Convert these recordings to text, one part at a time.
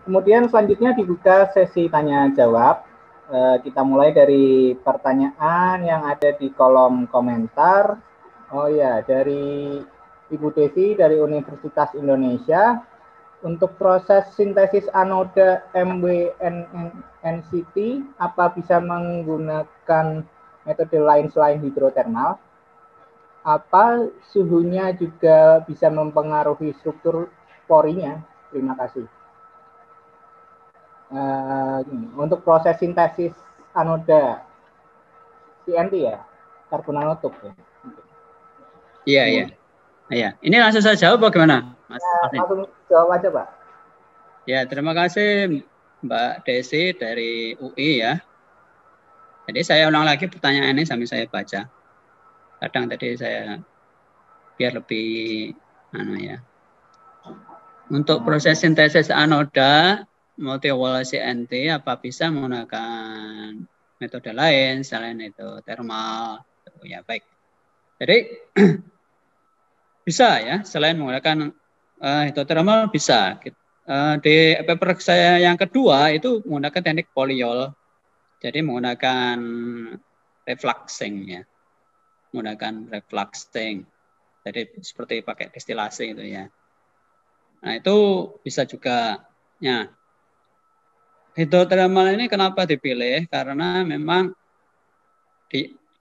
Kemudian selanjutnya dibuka sesi tanya jawab. Kita mulai dari pertanyaan yang ada di kolom komentar. Oh ya, dari Ibu Devi dari Universitas Indonesia. Untuk proses sintesis anoda MWNCT, apa bisa menggunakan metode lain selain hidrotermal? Apa suhunya juga bisa mempengaruhi struktur porinya? Terima kasih. Untuk proses sintesis anoda CNT ya, karbon nanotube ya. Iya, iya. Iya. Ini langsung saya jawab bagaimana, Mas Alvin? Langsung jawab aja, Pak. Ya, terima kasih Mbak Desi dari UI ya. Jadi saya ulang lagi pertanyaan ini sambil saya baca. Kadang tadi saya biar lebih ya. Untuk proses sintesis anoda multi-wall CNT apa bisa menggunakan metode lain selain itu thermal? Ya baik. Jadi bisa ya selain menggunakan hidrotermal bisa. Di paper saya yang kedua itu menggunakan teknik polyol. Jadi menggunakan refluxing ya. Menggunakan refluxing. Jadi seperti pakai destilasi itu ya. Nah, itu bisa juga. Ya. Hidrotermal ini kenapa dipilih? Karena memang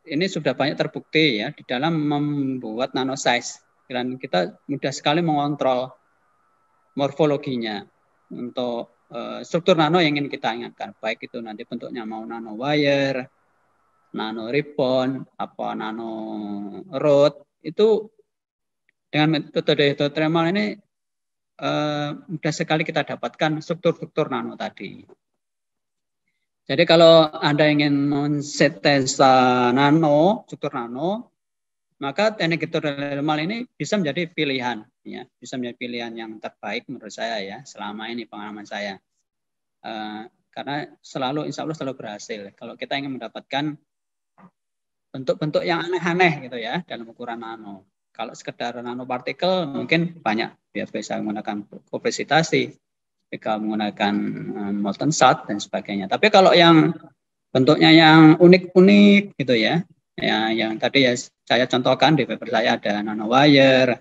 ini sudah banyak terbukti ya di dalam membuat nanosize. Dan kita mudah sekali mengontrol morfologinya untuk struktur nano yang ingin kita ingatkan. Baik itu nanti bentuknya mau nano wire, nano ribbon, apa nano rod, itu dengan metode hidrotermal ini mudah sekali kita dapatkan struktur-struktur nano tadi. Jadi kalau Anda ingin mensintesa nano, struktur nano, maka teknik hidrotermal ini bisa menjadi pilihan, ya, bisa menjadi pilihan yang terbaik menurut saya ya, selama ini pengalaman saya. Karena insya Allah selalu berhasil. Kalau kita ingin mendapatkan bentuk-bentuk yang aneh-aneh gitu ya dalam ukuran nano. Kalau sekedar nanopartikel mungkin banyak, ya bisa menggunakan kopresitasi, bisa menggunakan molten salt dan sebagainya. Tapi kalau yang bentuknya yang unik-unik gitu ya, yang tadi ya saya contohkan di paper saya ada nano wire,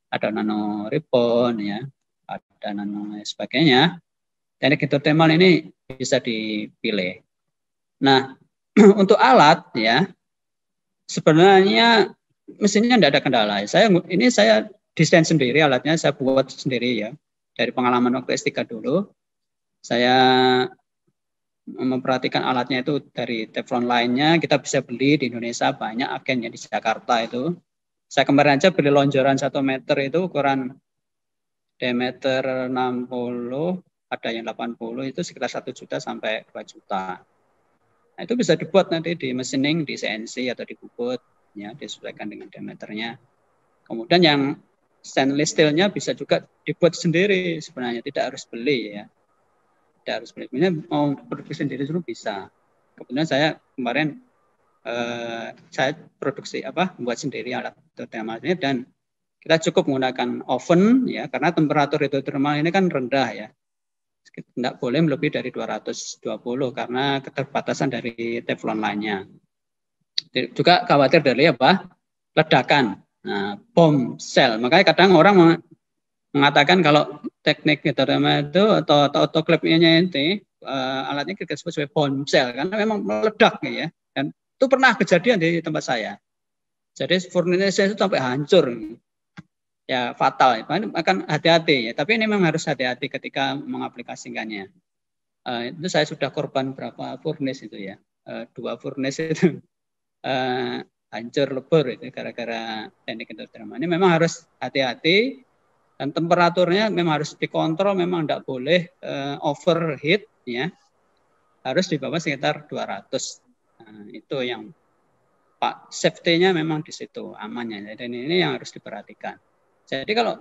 ada nano ribbon ya, ada nano sebagainya. Teknik hidrotermal ini bisa dipilih. Nah, untuk alat ya sebenarnya mesinnya tidak ada kendala. Saya desain sendiri alatnya, saya buat sendiri ya. Dari pengalaman waktu S3 dulu, saya memperhatikan alatnya itu dari teflon lainnya, kita bisa beli di Indonesia banyak agennya di Jakarta itu. Saya kemarin aja beli lonjoran 1 meter itu ukuran diameter 60, ada yang 80 itu sekitar 1 juta sampai 2 juta. Nah, itu bisa dibuat nanti di machining, di CNC atau di bubut, ya, disesuaikan dengan diameternya. Kemudian yang stainless steel-nya bisa juga dibuat sendiri sebenarnya, tidak harus beli ya. Tidak harus beli. Sebenarnya mau produksi sendiri dulu bisa. Kemudian saya kemarin saya produksi membuat sendiri alat hidrotermal ini dan kita cukup menggunakan oven ya karena temperatur hidrotermal ini kan rendah ya. Tidak boleh lebih dari 220 karena keterbatasan dari teflon lainnya. Juga khawatir dari ledakan. Nah, bom sel. Makanya kadang orang mengatakan kalau teknik hidrotermal itu atau autoclave-nya itu alatnya kita sebut sebagai bom sel karena memang meledak ya. Dan itu pernah kejadian di tempat saya. Jadi furnace itu sampai hancur. Ya fatal, akan hati-hati ya. Tapi ini memang harus hati-hati ketika mengaplikasikannya. Itu saya sudah korban berapa furnace itu ya, 2 furnace itu hancur lebur itu gara-gara teknik hidrotermal. Ini memang harus hati-hati dan temperaturnya memang harus dikontrol, memang tidak boleh overheat ya, harus di bawah sekitar 200. Itu yang Pak safety-nya memang di situ amannya. Dan ini yang harus diperhatikan. Jadi kalau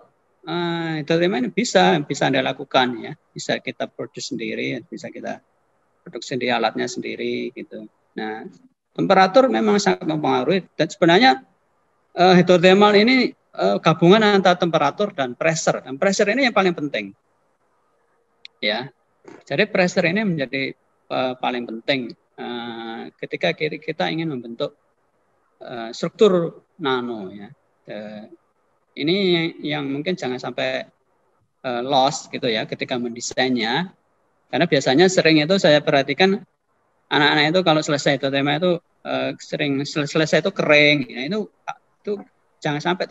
hidrotermal ini bisa Anda lakukan ya, bisa kita produksi sendiri, bisa kita produksi sendiri alatnya sendiri gitu. Nah, temperatur memang sangat mempengaruhi dan sebenarnya hidrotermal ini gabungan antara temperatur dan pressure. Dan pressure ini yang paling penting. Ya, Jadi pressure ini menjadi paling penting ketika kita ingin membentuk struktur nano ya. Ini yang mungkin jangan sampai lost gitu ya ketika mendesainnya, karena biasanya sering itu saya perhatikan anak-anak itu kalau selesai itu tema itu sering selesai itu kering ya, itu jangan sampai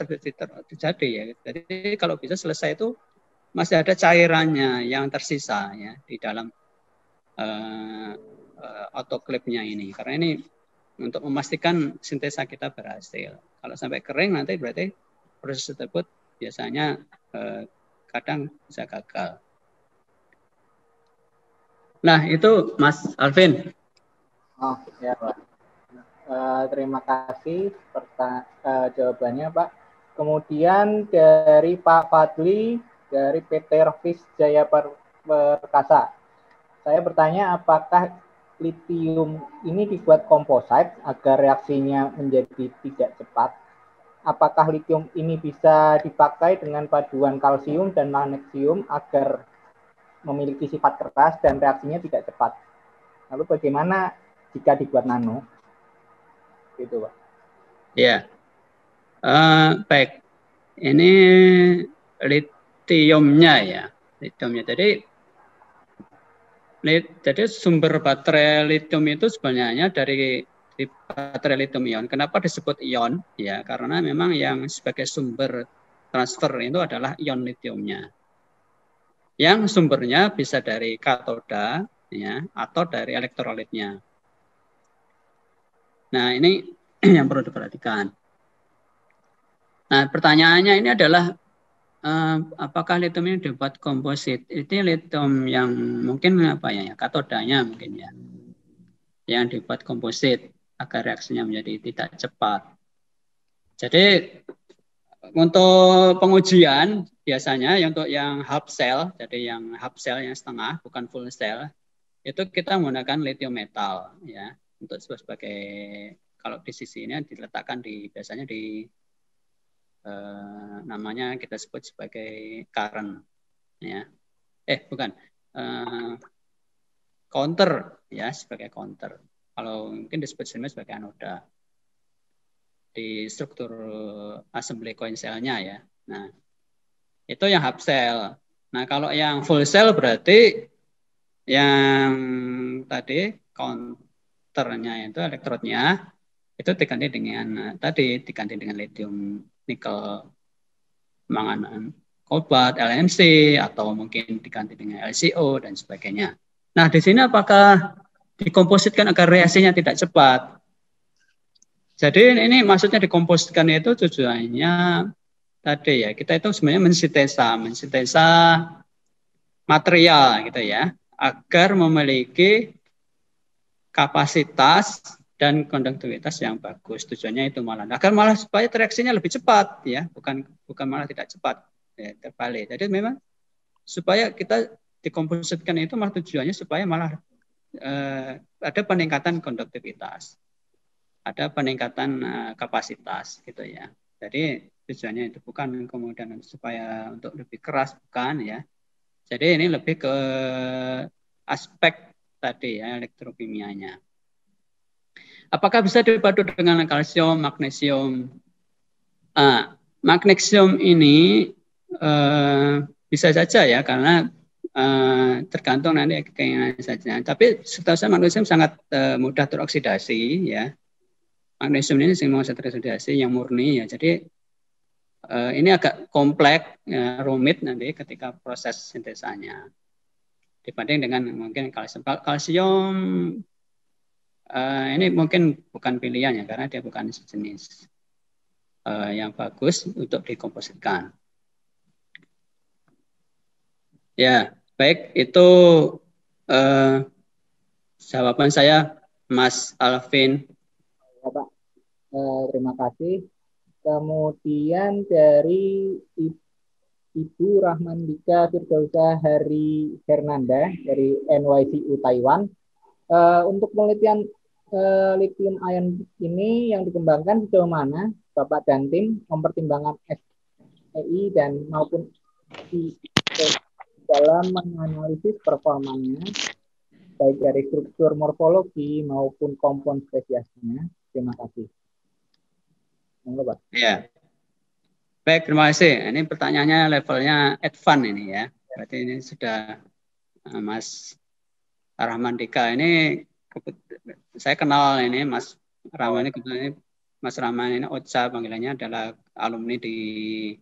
terjadi ya. Jadi kalau bisa selesai itu masih ada cairannya yang tersisa ya di dalam autoclave-nya ini, karena ini untuk memastikan sintesa kita berhasil. Kalau sampai kering nanti berarti proses tersebut biasanya kadang bisa gagal. Nah itu Mas Alvin. Oh ya Pak. Terima kasih jawabannya Pak. Kemudian dari Pak Fadli dari PT Rvis Jaya Perkasa. Saya bertanya apakah litium ini dibuat komposit agar reaksinya menjadi tidak cepat? Apakah litium ini bisa dipakai dengan paduan kalsium dan magnesium agar memiliki sifat keras dan reaksinya tidak cepat? Lalu bagaimana jika dibuat nano? Gitu, Pak. Ya, baik. Ini litiumnya ya, litiumnya. Jadi sumber baterai litium itu sebenarnya dari baterai litium ion. Kenapa disebut ion? Ya, karena memang yang sebagai sumber transfer itu adalah ion litiumnya. Yang sumbernya bisa dari katoda ya atau dari elektrolitnya. Nah, ini yang perlu diperhatikan. Nah, pertanyaannya ini adalah apakah litium ini dibuat komposit? Ini litium yang mungkin apa ya, katodanya mungkin ya, yang dibuat komposit agar reaksinya menjadi tidak cepat. Jadi untuk pengujian biasanya untuk yang half cell, jadi yang half cell yang setengah bukan full cell, itu kita menggunakan lithium metal ya untuk sebagai, kalau di sisi ini diletakkan biasanya di namanya kita sebut sebagai current ya, bukan counter ya, sebagai counter. Kalau mungkin disebut sebagai anoda di struktur assembly coin cell-nya ya. Nah, itu yang half cell. Nah, kalau yang full cell berarti yang tadi counternya itu elektrodnya itu diganti dengan lithium, nikel, manganan, kobalt, LNC, atau mungkin diganti dengan LCO dan sebagainya. Nah, di sini apakah dikompositkan agar reaksinya tidak cepat? Jadi ini maksudnya dikompositkan itu tujuannya tadi ya, kita itu sebenarnya mensintesa material gitu ya, agar memiliki kapasitas dan konduktivitas yang bagus. Tujuannya itu malah supaya reaksinya lebih cepat ya, bukan malah tidak cepat ya, terbalik. Jadi memang supaya kita dikompositkan itu malah tujuannya supaya malah ada peningkatan konduktivitas, ada peningkatan kapasitas gitu ya. Jadi tujuannya itu bukan kemudian supaya untuk lebih keras, bukan ya. Jadi ini lebih ke aspek tadi ya, elektrokimianya. Apakah bisa dipadu dengan kalsium, magnesium? Magnesium ini bisa saja ya, karena tergantung nanti keinginan saja. Tapi setahu saya magnesium sangat mudah teroksidasi ya. Magnesium ini sangat teroksidasi yang murni ya. Jadi ini agak kompleks, rumit nanti ketika proses sintesanya dibanding dengan mungkin kalsium. Kalsium ini mungkin bukan pilihan ya, karena dia bukan sejenis yang bagus untuk dikompositkan. Ya, baik, itu jawaban saya, Mas Alvin. Ya, Pak. Terima kasih. Kemudian dari Ibu Rahmandika Firdausa Hari Fernanda dari NYCU Taiwan. Untuk penelitian lithium ion ini yang dikembangkan sejauh mana Bapak dan tim mempertimbangkan SEI dan maupun dalam menganalisis performanya, baik dari struktur morfologi maupun kompon spesiesnya. Terima kasih. Monggo, Pak. Ya, baik, terima kasih. Ini pertanyaannya levelnya advance ini ya. Berarti ini sudah Mas Rahman Dika ini saya kenal ini Mas Rahman ini Mas Rahman ini OCA panggilannya adalah alumni di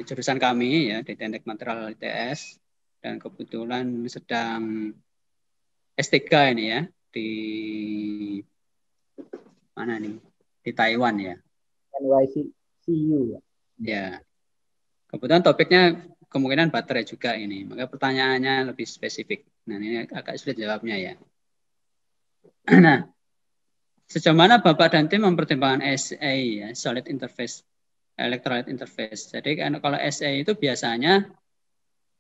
jurusan kami ya di Teknik Material ITS dan kebetulan sedang S3 ini ya di mana nih? Di Taiwan ya. NYCU ya. Ya. Kebetulan topiknya kemungkinan baterai juga ini. Maka pertanyaannya lebih spesifik. Nah, ini agak sulit jawabnya ya. Nah, sejauh mana Bapak dan tim mempertimbangkan SA ya, solid interface, electrolyte interface. Jadi kalau SA itu biasanya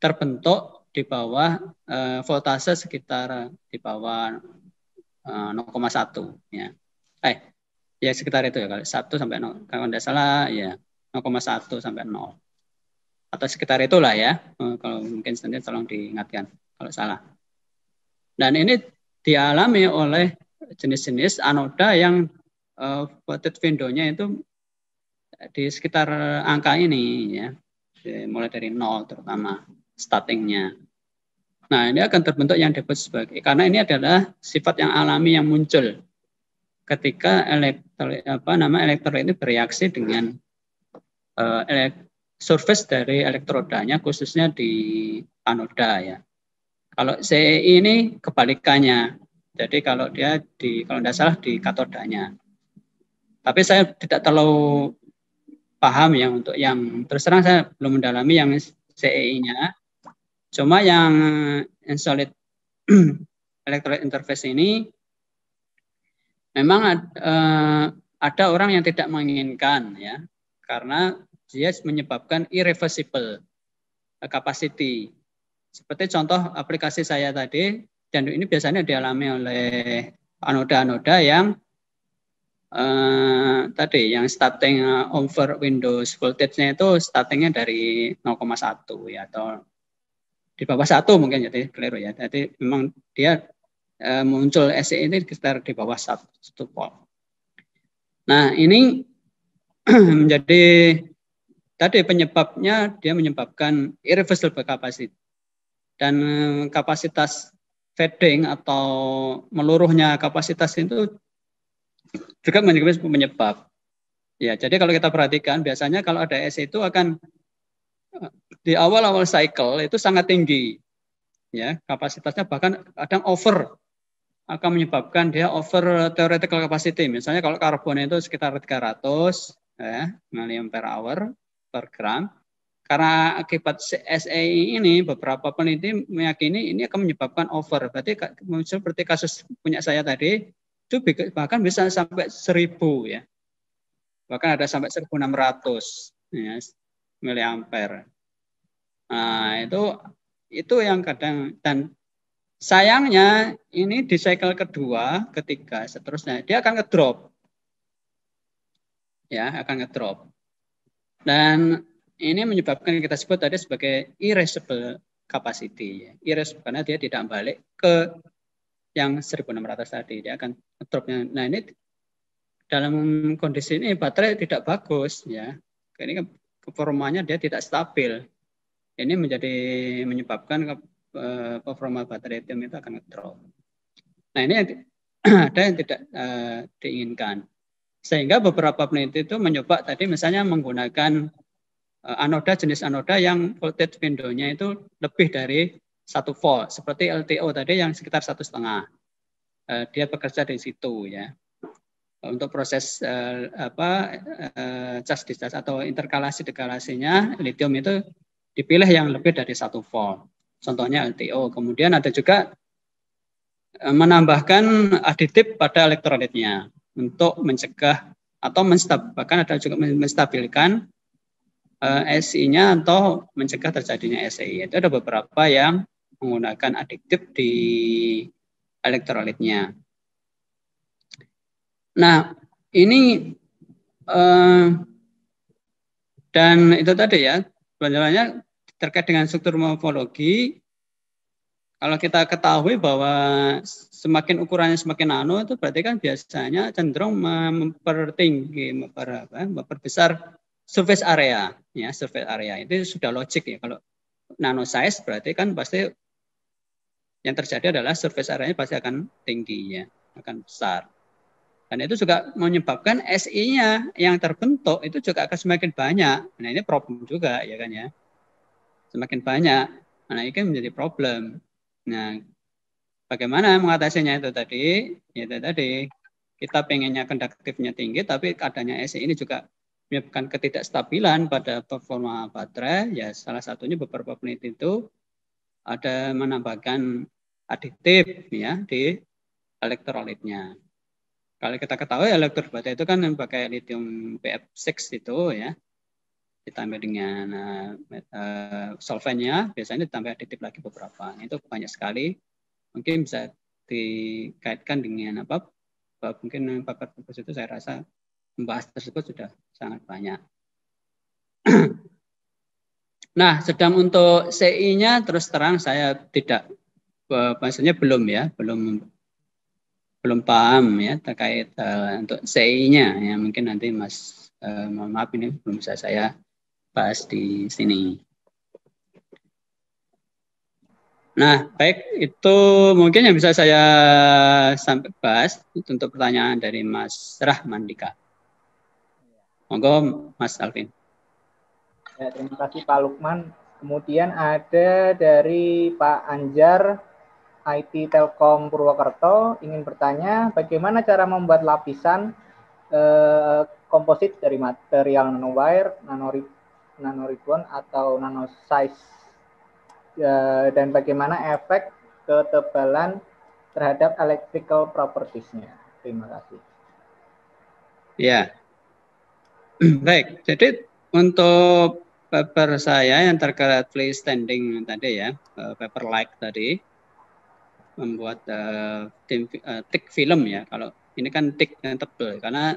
terbentuk di bawah voltase sekitar di bawah 0,1 ya. Ya sekitar itu ya, kalau 1 sampai 0. Kalau tidak salah ya 0,1 sampai 0. Atau sekitar itulah ya. Kalau mungkin nanti tolong diingatkan kalau salah. Dan ini dialami oleh jenis-jenis anoda yang voltage window-nya itu di sekitar angka ini ya. Mulai dari 0 terutama startingnya. Nah, ini akan terbentuk yang disebut sebagai, karena ini adalah sifat yang alami yang muncul ketika elektrolit ini bereaksi dengan surface dari elektrodanya khususnya di anoda ya. Kalau CEI ini kebalikannya. Jadi kalau dia kalau tidak salah di katodanya. Tapi saya tidak terlalu paham ya untuk yang terus terang saya belum mendalami yang CEI-nya. Cuma yang solid electrolyte interface ini memang ada orang yang tidak menginginkan ya karena dia menyebabkan irreversible capacity. Seperti contoh aplikasi saya tadi, dan ini biasanya dialami oleh anoda-anoda yang tadi yang starting over Windows voltage-nya itu startingnya dari 0,1 ya atau di bawah 1 mungkin jadi keliru ya. Jadi memang dia muncul SE ini sekitar di bawah 1 volt. Nah, ini menjadi tadi penyebabnya dia menyebabkan irreversible capacity. Dan kapasitas fading atau meluruhnya kapasitas itu juga menjadi penyebab. Ya, jadi kalau kita perhatikan biasanya kalau ada SE itu akan di awal-awal cycle itu sangat tinggi. Ya, kapasitasnya bahkan kadang over akan menyebabkan dia over theoretical capacity. Misalnya kalau karbon itu sekitar 300 ya, milliampere hour per gram. Karena akibat SEI ini beberapa peneliti meyakini ini akan menyebabkan over. Berarti seperti kasus punya saya tadi itu bahkan bisa sampai 1000 ya. Bahkan ada sampai 1600 ya, miliampere. Nah, itu yang kadang dan sayangnya ini di cycle kedua, ketiga, seterusnya dia akan ngedrop. Ya, akan ngedrop. Dan ini menyebabkan kita sebut tadi sebagai irreversible capacity. Ya. Irreversible karena dia tidak balik ke yang 1600 tadi. Dia akan dropnya. Nah ini dalam kondisi ini baterai tidak bagus. Ya. Ini performanya dia tidak stabil. Ini menyebabkan performa baterai lithium itu akan ngedrop. Nah ini ada yang tidak diinginkan. Sehingga beberapa peneliti itu mencoba tadi misalnya menggunakan anoda, jenis anoda yang voltage window-nya itu lebih dari 1 volt, seperti LTO tadi yang sekitar 1,5. Dia bekerja di situ ya. Untuk proses charge discharge atau interkalasi dekalasinya lithium itu dipilih yang lebih dari 1 volt. Contohnya LTO. Kemudian ada juga menambahkan aditif pada elektrolitnya untuk mencegah atau bahkan ada juga menstabilkan SI-nya atau mencegah terjadinya SI. Itu ada beberapa yang menggunakan aditif di elektrolitnya. Nah, ini dan itu tadi ya, sebenarnya terkait dengan struktur morfologi, kalau kita ketahui bahwa semakin ukurannya semakin nano itu berarti kan biasanya cenderung mempertinggi, memperbesar surface area, ya surface area itu sudah logik ya. Kalau nano size berarti kan pasti yang terjadi adalah surface area-nya pasti akan tinggi ya, akan besar. Dan itu juga menyebabkan SI-nya yang terbentuk itu juga akan semakin banyak. Nah ini problem juga ya kan ya, semakin banyak. Nah ini kan menjadi problem. Nah, bagaimana mengatasinya itu tadi? Itu tadi kita pengennya konduktifnya tinggi, tapi adanya SI ini juga menyebabkan ketidakstabilan pada performa baterai. Ya, salah satunya beberapa peneliti itu ada menambahkan aditif ya di elektrolitnya. Kalau kita ketahui elektrolit baterai itu kan pakai lithium PF6 itu ya, ditambah dengan solventnya, biasanya ditambah aditif lagi beberapa. Itu banyak sekali. Mungkin bisa dikaitkan dengan apa? Mungkin paper itu saya rasa membahas tersebut sudah sangat banyak. Nah, sedang untuk CI-nya terus terang saya tidak, maksudnya belum ya, belum paham ya terkait untuk CI-nya ya, mungkin nanti Mas mohon maaf ini belum bisa saya bahas di sini. Nah, baik, itu mungkin yang bisa saya sampai bahas untuk pertanyaan dari Mas Rahmandika. Monggo, Mas Alvin. Ya, terima kasih Pak Lukman. Kemudian ada dari Pak Anjar, IT Telkom Purwokerto, ingin bertanya bagaimana cara membuat lapisan komposit dari material nanowire, nanoribbon atau nanosize, dan bagaimana efek ketebalan terhadap electrical properties-nya. Terima kasih. Ya, baik. Jadi untuk paper saya yang terkait freestanding tadi ya, paper like tadi, membuat thick film ya. Kalau ini kan thick yang tebal, karena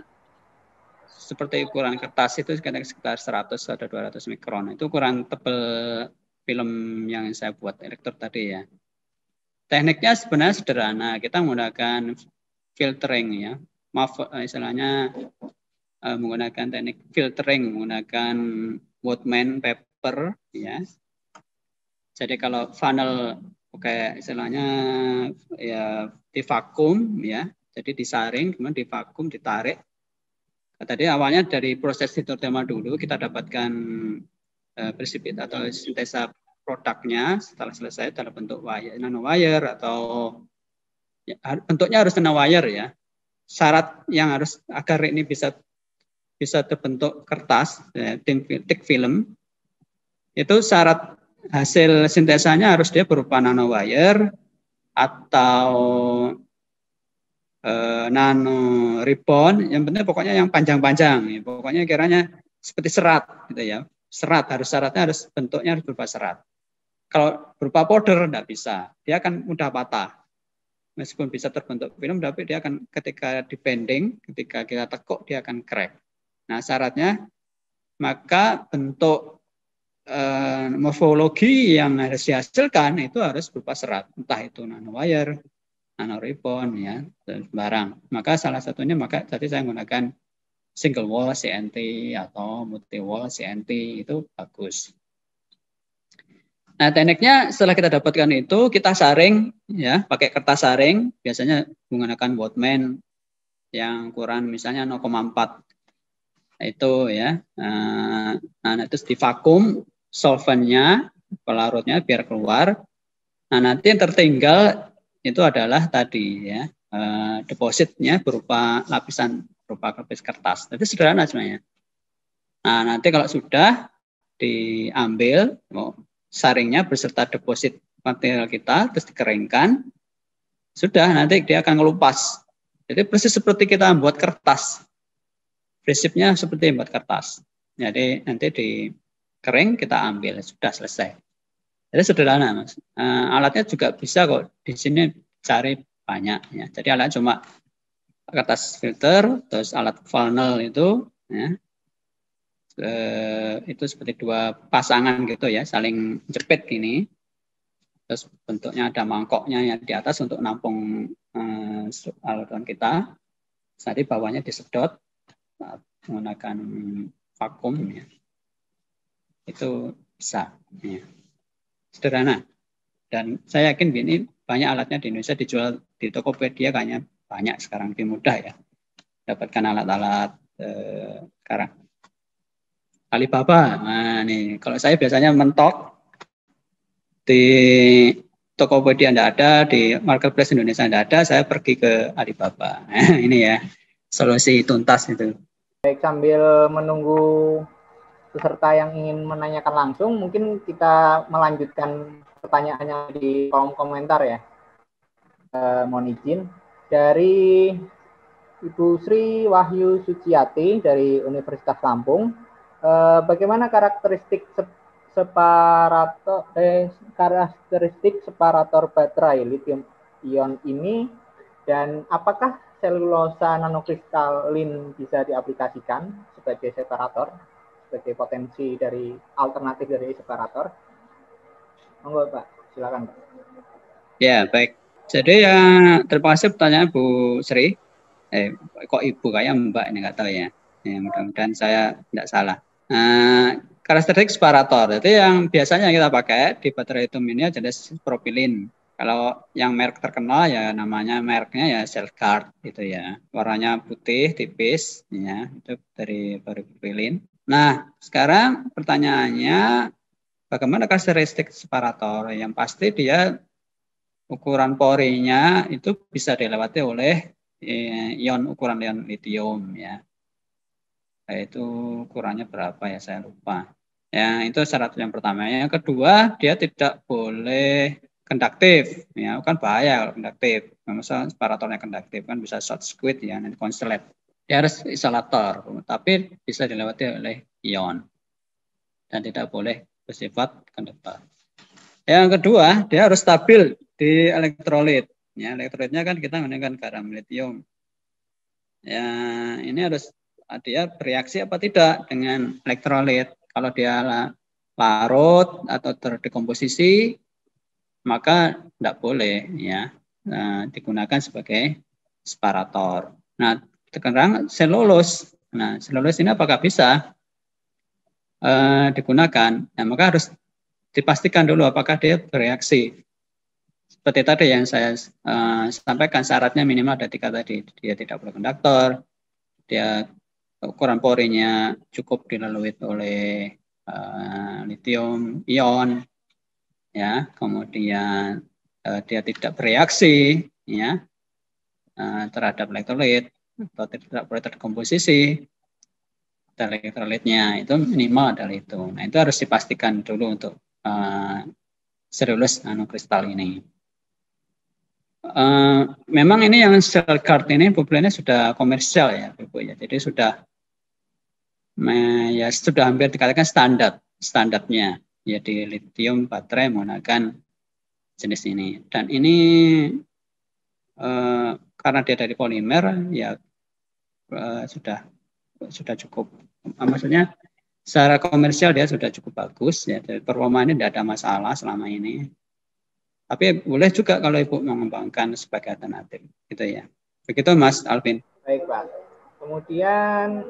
seperti ukuran kertas itu sekitar 100 atau 200 mikron. Itu ukuran tebal film yang saya buat elektrod tadi ya. Tekniknya sebenarnya sederhana. Kita menggunakan filtering ya. Maaf istilahnya menggunakan teknik filtering, menggunakan Woodman paper ya. Jadi kalau funnel kayak istilahnya ya di vakum ya. Jadi disaring kemudian di vakum ditarik. Nah, tadi awalnya dari proses hidrothermal dulu kita dapatkan presipit atau sintesa produknya. Setelah selesai dalam bentuk wire, nanowire atau ya, bentuknya harus nanowire ya. Syarat yang harus agar ini bisa terbentuk kertas, ya, thick film, itu syarat hasil sintesanya harus dia berupa nanowire atau nano ribbon, yang penting pokoknya yang panjang-panjang, ya. Pokoknya kiranya seperti serat, gitu ya. Syaratnya harus bentuknya harus berupa serat. Kalau berupa powder tidak bisa, dia akan mudah patah. Meskipun bisa terbentuk film, tapi dia akan ketika dibending, ketika kita tekuk dia akan crack. Nah syaratnya maka bentuk morfologi yang harus dihasilkan itu harus berupa serat, entah itu nanowire, nanoribbon ya dan barang. Maka salah satunya tadi saya menggunakan single wall CNT atau multi wall CNT itu bagus. Nah, tekniknya setelah kita dapatkan itu kita saring ya, pakai kertas saring, biasanya menggunakan Woodman yang ukuran misalnya 0,4 itu ya. Nah, terus di vakum solventnya, pelarutnya biar keluar. Nah, nanti yang tertinggal itu adalah tadi ya depositnya berupa lapisan berupa lapis kertas. Jadi sederhana sebenarnya. Nah, nanti kalau sudah diambil saringnya beserta deposit material kita terus dikeringkan, sudah nanti dia akan ngelupas. Jadi persis seperti kita membuat kertas. Prinsipnya seperti membuat kertas. Jadi nanti dikering kita ambil, sudah selesai. Jadi sederhana, Mas. Alatnya juga bisa kok di sini cari banyak ya. Jadi alatnya cuma kertas filter, terus alat funnel itu ya. itu seperti dua pasangan gitu ya, saling jepit gini. Terus bentuknya ada mangkoknya yang di atas untuk nampung aluran kita. Nanti bawahnya disedot menggunakan vakum ya. Itu bisa ya. Sederhana. Dan saya yakin ini banyak alatnya di Indonesia dijual di Tokopedia, kayaknya banyak sekarang, lebih mudah ya dapatkan alat-alat sekarang. Alibaba, nah nih kalau saya biasanya mentok di Tokopedia tidak ada, di marketplace Indonesia tidak ada, saya pergi ke Alibaba. Nah, ini ya solusi tuntas itu. Baik, sambil menunggu peserta yang ingin menanyakan langsung, mungkin kita melanjutkan pertanyaannya di kolom komentar ya. Mohon izin dari Ibu Sri Wahyu Suciati dari Universitas Lampung. Bagaimana karakteristik separator baterai lithium ion ini, dan apakah selulosa nanokristalin bisa diaplikasikan sebagai separator, sebagai potensi dari alternatif dari separator? Monggo Pak, silakan Pak. Ya baik. Jadi ya terima kasih pertanyaan Bu Sri. Kok Ibu, kayak Mbak ini nggak tahu ya. Mudah-mudahan saya tidak salah. Karakteristik separator itu yang biasanya kita pakai di baterai lithium ini jenis propilin. Kalau yang merek terkenal ya namanya mereknya ya Celgard gitu ya. Warnanya putih tipis ya, itu dari propilin. Nah, sekarang pertanyaannya bagaimana karakteristik separator? Yang pasti dia ukuran porinya itu bisa dilewati oleh ukuran ion lithium ya. Itu ukurannya berapa ya, saya lupa. Ya, itu syarat yang pertama. Yang kedua, dia tidak boleh konduktif. Ya, kan bahaya kalau konduktif. Misalnya separatornya konduktif kan bisa short circuit ya, nanti konslet. Dia harus isolator, tapi bisa dilewati oleh ion dan tidak boleh bersifat konduktor. Yang kedua, dia harus stabil di elektrolit. Ya, elektrolitnya kan kita menggunakan garam lithium. Ya, ini harus dia bereaksi apa tidak dengan elektrolit. Kalau dia larut atau terdekomposisi, maka tidak boleh ya digunakan sebagai separator. Nah, sekarang selulus. Nah, selulus ini apakah bisa digunakan? Nah, maka harus dipastikan dulu apakah dia bereaksi. Seperti tadi yang saya sampaikan, syaratnya minimal ada 3 tadi. Dia tidak boleh konduktor, dia ukuran porinya cukup dilalui oleh lithium ion, ya, kemudian dia tidak bereaksi, ya, terhadap elektrolit atau tidak boleh terkomposisi elektrolitnya, itu minimal adalah itu. Nah, itu harus dipastikan dulu untuk serulus nanokristal ini. Memang ini yang Celgard ini bubulannya sudah komersial ya, Bu ya. Jadi sudah hampir dikatakan standarnya ya di lithium baterai menggunakan jenis ini. Dan ini karena dia dari polimer ya sudah cukup, maksudnya secara komersial dia sudah cukup bagus ya. Performa ini tidak ada masalah selama ini. Tapi boleh juga kalau Ibu mengembangkan sebagai alternatif, gitu ya. Begitu Mas Alvin. Baik Pak. Kemudian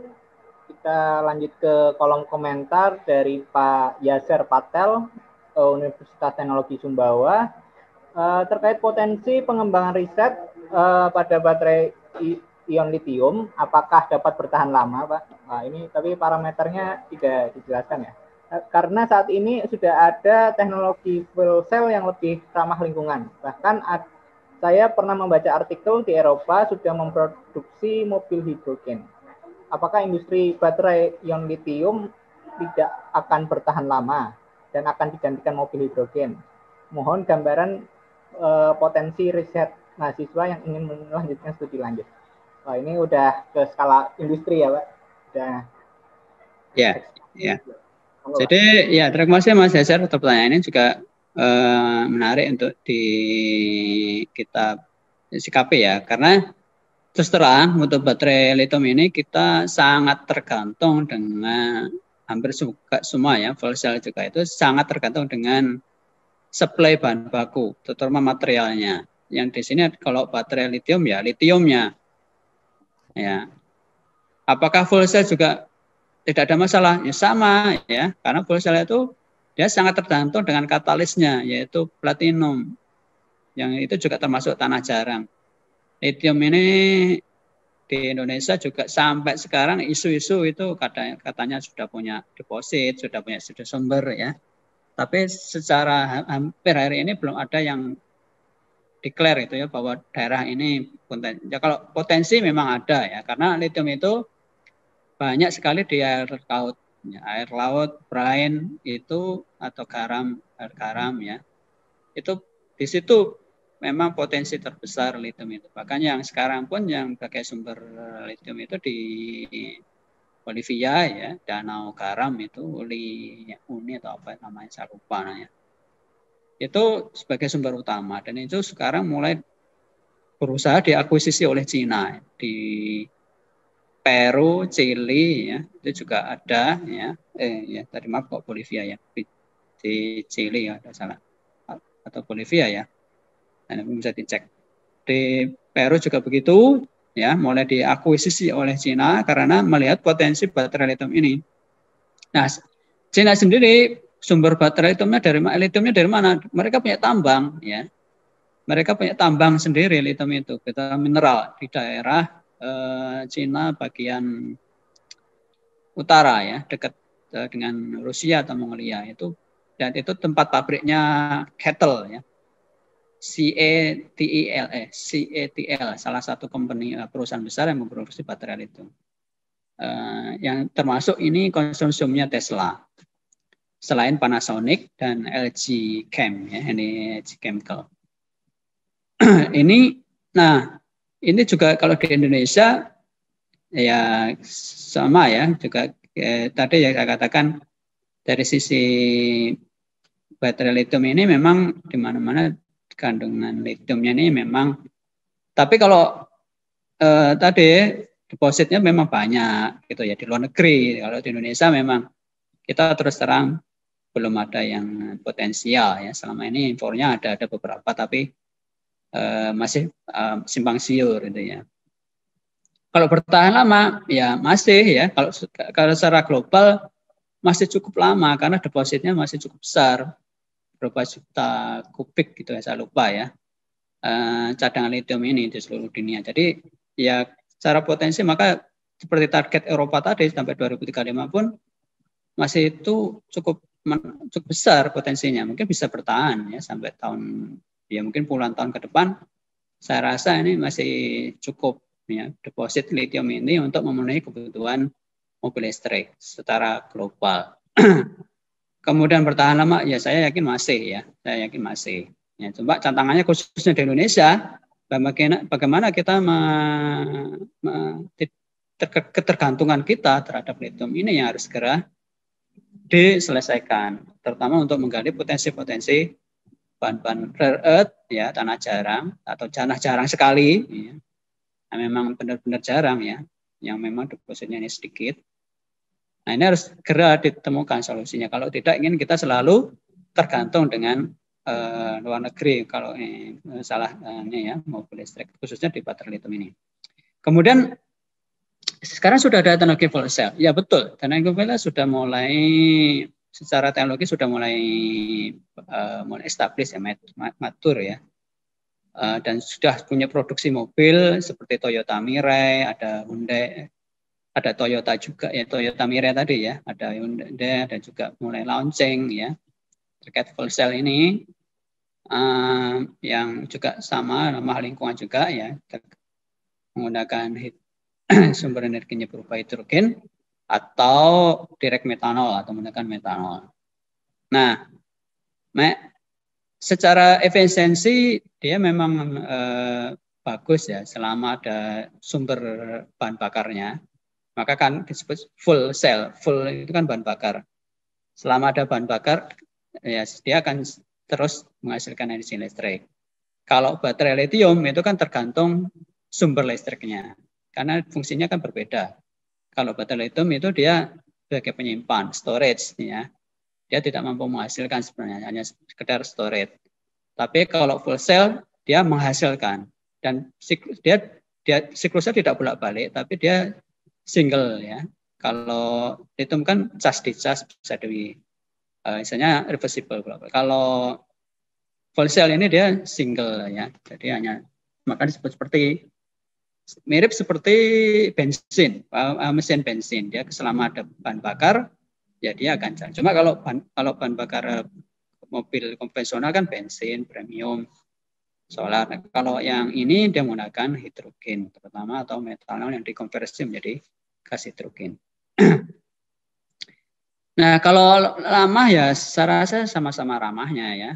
kita lanjut ke kolom komentar dari Pak Yasser Patel, Universitas Teknologi Sumbawa, terkait potensi pengembangan riset pada baterai ion lithium, apakah dapat bertahan lama, Pak? Nah, ini tapi parameternya tidak dijelaskan ya. Karena saat ini sudah ada teknologi fuel cell yang lebih ramah lingkungan. Bahkan saya pernah membaca artikel di Eropa sudah memproduksi mobil hidrogen. Apakah industri baterai ion lithium tidak akan bertahan lama dan akan digantikan mobil hidrogen? Mohon gambaran potensi riset mahasiswa yang ingin melanjutkan studi lanjut. Wah, ini udah ke skala industri ya, Pak. Udah. Ya. Jadi ya terima kasih Mas Yasser untuk pertanyaan ini juga menarik untuk kita sikapi ya, karena terus terang untuk baterai lithium ini kita sangat tergantung dengan hampir semua ya, fuel cell juga itu sangat tergantung dengan supply bahan baku, terutama materialnya. Yang di sini kalau baterai lithium ya litiumnya. Ya. Apakah fuel cell juga tidak ada masalah? Ya sama ya, karena fuel cell itu dia sangat tergantung dengan katalisnya yaitu platinum. Yang itu juga termasuk tanah jarang. Lithium ini di Indonesia juga sampai sekarang isu-isu itu katanya sudah punya deposit, sudah punya sumber ya. Tapi secara hampir hari ini belum ada yang declare itu ya bahwa daerah ini ya kalau potensi memang ada ya karena lithium itu banyak sekali di air laut, ya, air laut, brine itu atau air garam ya itu di situ memang potensi terbesar lithium itu. Makanya yang sekarang pun yang pakai sumber lithium itu di Bolivia ya, danau garam itu Uni atau apa namanya saya lupa namanya. Itu sebagai sumber utama dan itu sekarang mulai berusaha diakuisisi oleh Cina di Peru, Chili ya itu juga ada ya ya tadi maaf kok Bolivia ya di Chili ya ada salah atau Bolivia ya nah, bisa dicek di Peru juga begitu ya mulai diakuisisi oleh Cina karena melihat potensi baterai lithium ini. Nah Cina sendiri sumber baterai lithiumnya dari mana? Mereka punya tambang ya. Mereka punya tambang sendiri lithium itu, kita mineral di daerah Cina bagian utara ya, dekat dengan Rusia atau Mongolia itu, dan itu tempat pabriknya CATL ya, CATL, salah satu company perusahaan besar yang memproduksi baterai lithium. Yang termasuk ini konsumsinya Tesla, selain Panasonic dan LG Chem ya, ini LG Chemical. Ini juga kalau di Indonesia ya sama ya juga tadi ya saya katakan dari sisi baterai lithium ini memang di mana-mana kandungan lithiumnya ini memang tapi kalau tadi depositnya memang banyak gitu ya di luar negeri. Kalau di Indonesia memang kita terus terang belum ada yang potensial ya. Selama ini impornya ada beberapa tapi masih simpang siur gitu ya. Kalau bertahan lama ya masih ya kalau secara global masih cukup lama karena depositnya masih cukup besar berapa juta kubik gitu ya saya lupa ya cadangan lithium ini di seluruh dunia. Jadi ya secara potensi maka seperti target Eropa tadi sampai 2035 pun masih itu cukup besar potensinya mungkin bisa bertahan ya sampai tahun ya mungkin puluhan tahun ke depan. Saya rasa ini masih cukup ya deposit lithium ini untuk memenuhi kebutuhan mobil listrik secara global. Kemudian bertahan lama ya saya yakin masih. Ya, coba tantangannya khususnya di Indonesia bagaimana kita ketergantungan kita terhadap lithium ini yang harus segera diselesaikan, terutama untuk menggali potensi-potensi bahan-bahan rare earth ya tanah jarang atau tanah jarang sekali ya. Nah, memang benar-benar jarang ya yang memang depositnya ini sedikit. Nah ini harus segera ditemukan solusinya kalau tidak ingin kita selalu tergantung dengan luar negeri kalau salah ini ya mobil listrik khususnya di baterai lithium ini. Kemudian sekarang sudah ada teknologi fuel cell ya betul teknologi fuel cell sudah mulai secara teknologi sudah mulai established ya, matur ya. Dan sudah punya produksi mobil seperti Toyota Mirai, ada Hyundai, ada Toyota juga ya Toyota Mirai tadi ya, ada Hyundai dan juga mulai launching ya terkait fuel cell ini yang juga sama ramah lingkungan juga ya menggunakan sumber energinya berupa hidrogen atau direct metanol atau menggunakan metanol. Nah, secara efisiensi dia memang bagus ya selama ada sumber bahan bakarnya. Maka kan disebut full cell. Full itu kan bahan bakar. Selama ada bahan bakar ya dia akan terus menghasilkan energi listrik. Kalau baterai lithium itu kan tergantung sumber listriknya. Karena fungsinya kan berbeda. Kalau baterai lithium itu dia sebagai penyimpan, storage ya. Dia tidak mampu menghasilkan sebenarnya, hanya sekedar storage. Tapi kalau fuel cell dia menghasilkan dan siklusnya tidak bolak-balik, tapi dia single ya. Kalau lithium kan cas di cas bisa misalnya reversible. Kalau fuel cell ini dia single ya, jadi hanya makanya disebut seperti mirip seperti bensin, mesin bensin. Dia selama ada bahan bakar, ya dia akan jalan. Cuma kalau bahan bakar mobil konvensional kan bensin, premium, solar. Nah, kalau yang ini dia menggunakan hidrogen, terutama atau metanol yang dikonversi menjadi gas hidrogen. Nah, kalau ramah ya, secara saya sama-sama ramahnya ya.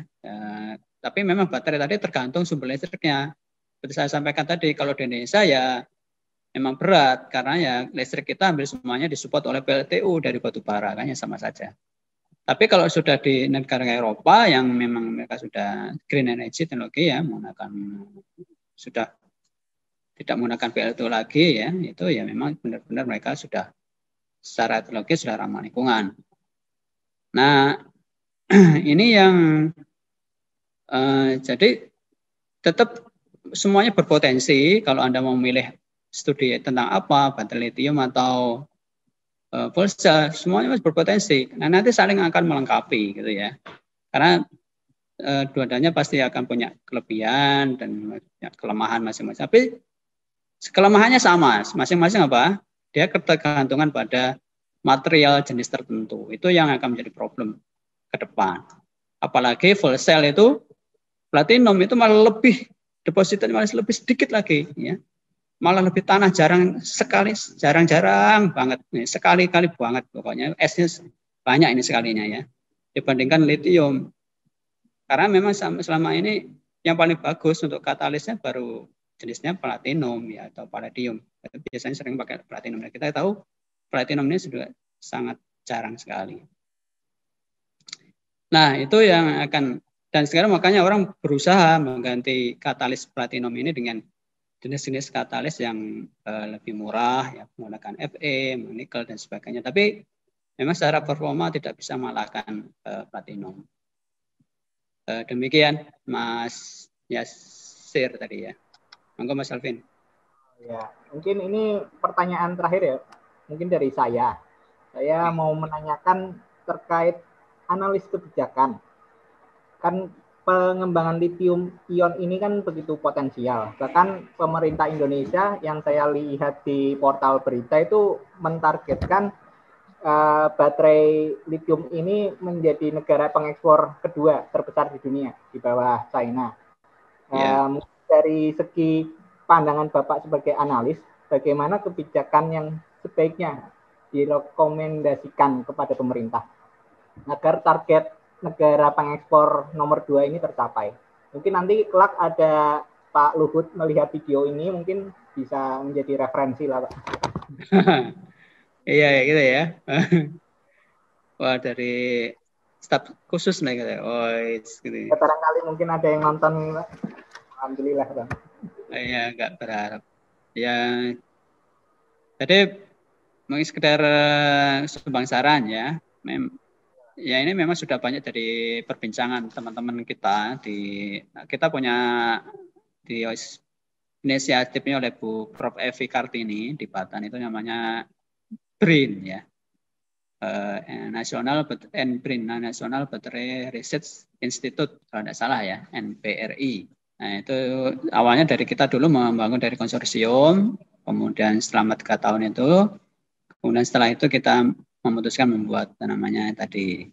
Tapi memang baterai tadi tergantung sumber listriknya. Seperti saya sampaikan tadi, kalau di Indonesia ya memang berat karena ya listrik kita hampir semuanya disupport oleh PLTU dari batu bara, kan ya sama saja. Tapi kalau sudah di negara Eropa yang memang mereka sudah green energy teknologi ya sudah tidak menggunakan PLTU lagi ya, itu ya memang benar-benar mereka sudah secara teknologi sudah ramah lingkungan. Nah, ini yang jadi tetap semuanya berpotensi kalau Anda mau memilih studi tentang apa, baterai lithium atau fuel cell, semuanya masih berpotensi. Nah, nanti saling akan melengkapi gitu ya. Karena dua-duanya pasti akan punya kelebihan dan kelemahan masing-masing. Tapi kelemahannya sama, masing-masing apa? Dia ketergantungan pada material jenis tertentu. Itu yang akan menjadi problem ke depan. Apalagi fuel cell itu platinum itu malah lebih depositnya malah lebih sedikit lagi ya. Malah lebih tanah jarang-jarang banget nih, sekali-kali banget pokoknya esnya banyak ini sekalinya ya dibandingkan lithium. Karena memang selama ini yang paling bagus untuk katalisnya baru jenisnya platinum ya atau palladium. Biasanya sering pakai platinum. Dan kita tahu platinum ini sudah sangat jarang sekali. Nah, itu yang akan, dan sekarang makanya orang berusaha mengganti katalis platinum ini dengan jenis-jenis katalis yang lebih murah, ya, menggunakan Fe, nikel, dan sebagainya. Tapi memang secara performa tidak bisa mengalahkan platinum. Demikian, Mas Yasir tadi ya. Monggo Mas Alvin. Ya, mungkin ini pertanyaan terakhir ya, mungkin dari saya. Saya mau menanyakan terkait analis kebijakan. Kan pengembangan lithium ion ini kan begitu potensial. Bahkan pemerintah Indonesia yang saya lihat di portal berita itu mentargetkan baterai lithium ini menjadi negara pengekspor kedua terbesar di dunia di bawah China. Dari segi pandangan Bapak sebagai analis, bagaimana kebijakan yang sebaiknya direkomendasikan kepada pemerintah agar target negara pengekspor nomor 2 ini tercapai. Mungkin nanti kelak ada Pak Luhut melihat video ini mungkin bisa menjadi referensi lah Pak. Iya gitu ya. Wah dari staf khusus nih gitu. Oh, gitu. Ya, barangkali mungkin ada yang nonton. Alhamdulillah Bang. Iya nggak berharap. Ya jadi mungkin sekedar sumbang saran ya. Ya ini memang sudah banyak dari perbincangan teman-teman kita kita punya di inisiatifnya oleh Bu Prof. Evi Kartini di Batan itu namanya BRIN ya. National Battery Research Institute kalau tidak salah ya, NBRI. Nah itu awalnya dari kita dulu membangun dari konsorsium, kemudian selama 3 tahun itu, kemudian setelah itu kita memutuskan membuat namanya tadi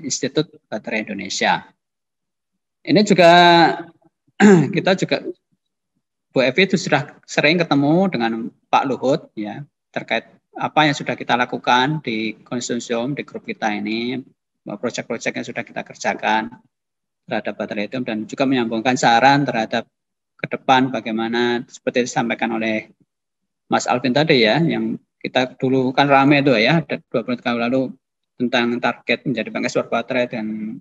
Institut Baterai Indonesia. Ini juga kita juga Bu Evi itu sudah sering ketemu dengan Pak Luhut ya terkait apa yang sudah kita lakukan di konsorsium di grup kita ini, proyek-proyek yang sudah kita kerjakan terhadap baterai lithium dan juga menyambungkan saran terhadap ke depan bagaimana seperti disampaikan oleh Mas Alvin tadi ya, yang kita dulu kan rame itu ya, 20 tahun lalu tentang target menjadi pengekspor baterai dan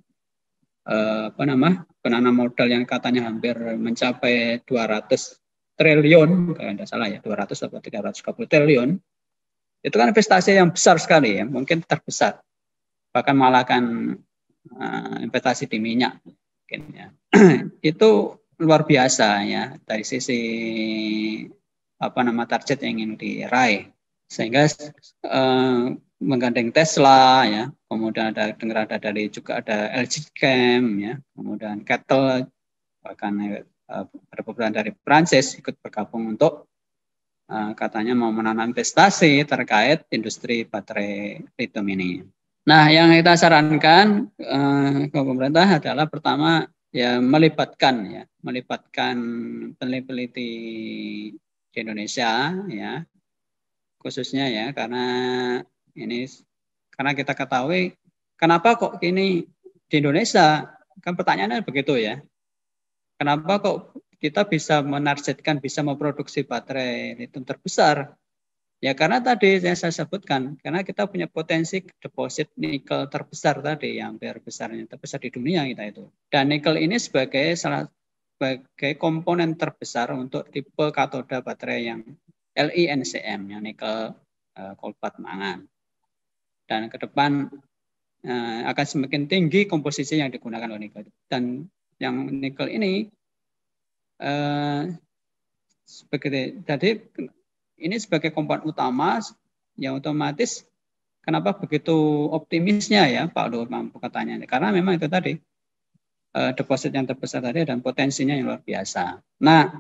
penanam modal yang katanya hampir mencapai 200 triliun, kalau tidak salah ya, 200 atau 340 triliun. Itu kan investasi yang besar sekali ya, mungkin terbesar, bahkan mengalahkan investasi di minyak mungkin ya. Itu luar biasa ya dari sisi target yang ingin diraih, sehingga menggandeng Tesla ya, kemudian ada dari juga ada LG Chem ya, kemudian Kettle, bahkan ada beberapa dari Prancis ikut bergabung untuk katanya mau menanam investasi terkait industri baterai lithium ini. Nah, yang kita sarankan ke pemerintah adalah pertama ya melibatkan peneliti di Indonesia ya, khususnya ya karena kita ketahui kenapa kok ini di Indonesia, kan pertanyaannya begitu ya. Kenapa kok kita bisa menargetkan bisa memproduksi baterai lithium terbesar? Ya karena tadi yang saya sebutkan, karena kita punya potensi deposit nikel terbesar tadi, yang hampir terbesar di dunia kita itu. Dan nikel ini sebagai komponen terbesar untuk tipe katoda baterai yang LiNCM, yang nikel kolbat mangan. Dan ke depan akan semakin tinggi komposisi yang digunakan oleh nikel. Dan yang nikel ini jadi ini sebagai komponen utama yang otomatis kenapa begitu optimisnya ya Pak Luhut mampu katanya, karena memang itu tadi deposit yang terbesar tadi dan potensinya yang luar biasa. Nah,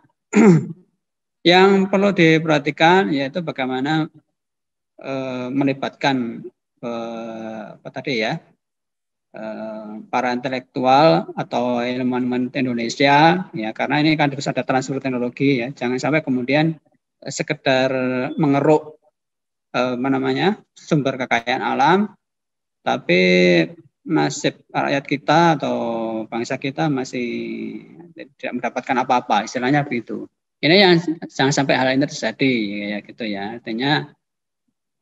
yang perlu diperhatikan yaitu bagaimana melibatkan para intelektual atau ilmuwan Indonesia ya, karena ini kan harus ada transfer teknologi ya, jangan sampai kemudian sekedar mengeruk sumber kekayaan alam, tapi nasib rakyat kita atau bangsa kita masih tidak mendapatkan apa-apa, istilahnya begitu. Ini yang jangan sampai hal ini terjadi ya gitu ya. Artinya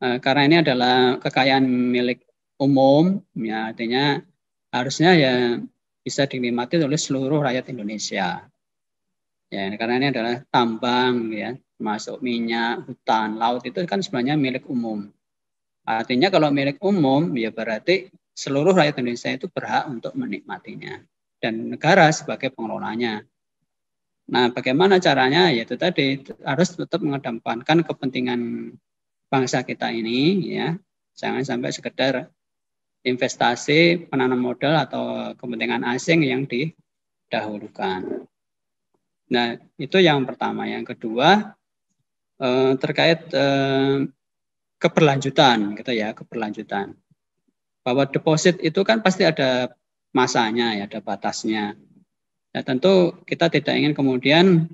karena ini adalah kekayaan milik umum ya, artinya harusnya ya bisa dinikmati oleh seluruh rakyat Indonesia. Ya, karena ini adalah tambang ya, masuk minyak, hutan, laut itu kan sebenarnya milik umum. Artinya kalau milik umum ya berarti seluruh rakyat Indonesia itu berhak untuk menikmatinya dan negara sebagai pengelolanya. Nah, bagaimana caranya? Yaitu tadi harus tetap mengedepankan kepentingan bangsa kita ini ya. Jangan sampai sekedar investasi, penanam modal atau kepentingan asing yang didahulukan. Nah, itu yang pertama. Yang kedua terkait keberlanjutan gitu ya, keberlanjutan. Bahwa deposit itu kan pasti ada masanya ya, ada batasnya. Ya, tentu kita tidak ingin kemudian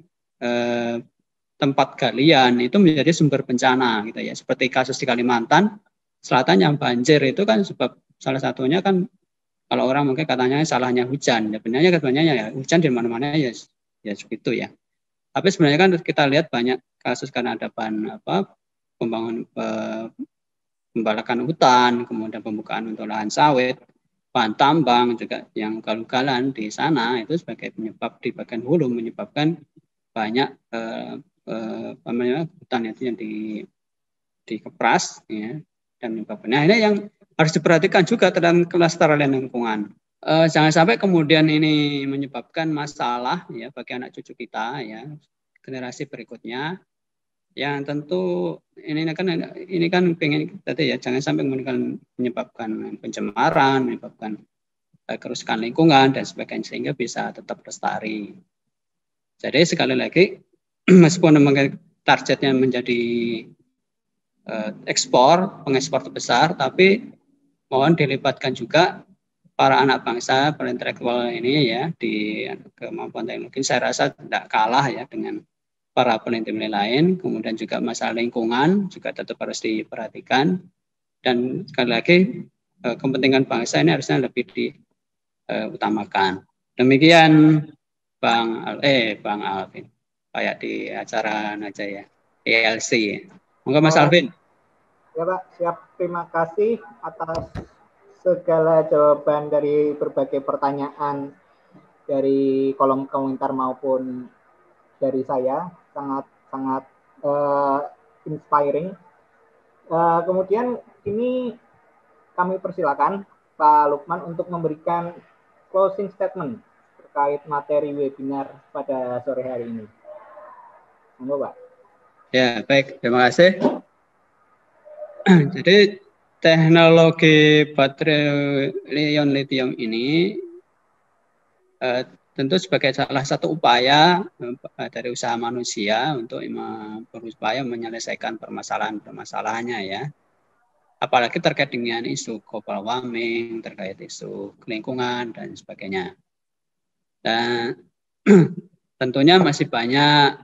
tempat galian itu menjadi sumber bencana gitu ya. Seperti kasus di Kalimantan Selatan yang banjir itu kan sebab salah satunya kan kalau orang mungkin katanya salahnya hujan. Ya sebenarnya ya hujan di mana-mana ya segitu ya. Tapi sebenarnya kan kita lihat banyak kasus karena ada pembalakan hutan, kemudian pembukaan untuk lahan sawit, bahan tambang juga yang ugal-ugalan di sana itu sebagai penyebab di bagian hulu menyebabkan banyak hutan itu yang dikepras ya, dan menyebabkan. Nah, ini yang harus diperhatikan juga tentang kelestarian lingkungan. Jangan sampai kemudian ini menyebabkan masalah ya bagi anak cucu kita ya, generasi berikutnya, yang tentu ini kan pengen tadi ya, jangan sampai menyebabkan pencemaran, menyebabkan kerusakan lingkungan dan sebagainya, sehingga bisa tetap lestari. Jadi sekali lagi meskipun targetnya menjadi pengekspor terbesar, tapi mohon dilibatkan juga para anak bangsa, para intelektual ini ya di kemampuan teknologi. Saya rasa tidak kalah ya dengan para peneliti lain. Kemudian juga masalah lingkungan juga tetap harus diperhatikan, dan sekali lagi kepentingan bangsa ini harusnya lebih diutamakan. Demikian Bang Alvin, kayak di acara aja ya, ELC. Monggo Mas Alvin. Ya Pak, siap. Terima kasih atas segala jawaban dari berbagai pertanyaan dari kolom komentar maupun dari saya. Sangat inspiring. Kemudian ini kami persilakan Pak Lukman untuk memberikan closing statement terkait materi webinar pada sore hari ini. Monggo, Pak. Ya, baik. Terima kasih. Jadi teknologi baterai ion lithium ini tentu sebagai salah satu upaya dari usaha manusia untuk berupaya menyelesaikan permasalahan-permasalahannya ya. Apalagi terkait dengan isu global warming, terkait isu lingkungan dan sebagainya. Dan tentunya masih banyak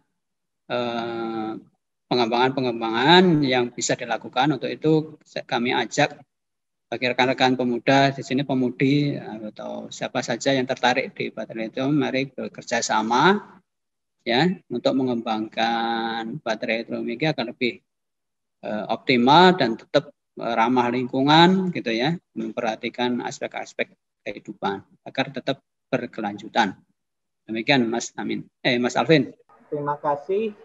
pengembangan-pengembangan yang bisa dilakukan. Untuk itu kami ajak bagi rekan-rekan pemuda di sini, pemudi atau siapa saja yang tertarik di baterai lithium, mari bekerja sama ya untuk mengembangkan baterai lithium ini agar lebih optimal dan tetap ramah lingkungan gitu ya, memperhatikan aspek-aspek kehidupan agar tetap berkelanjutan. Demikian Mas Amin. Mas Alvin. Terima kasih.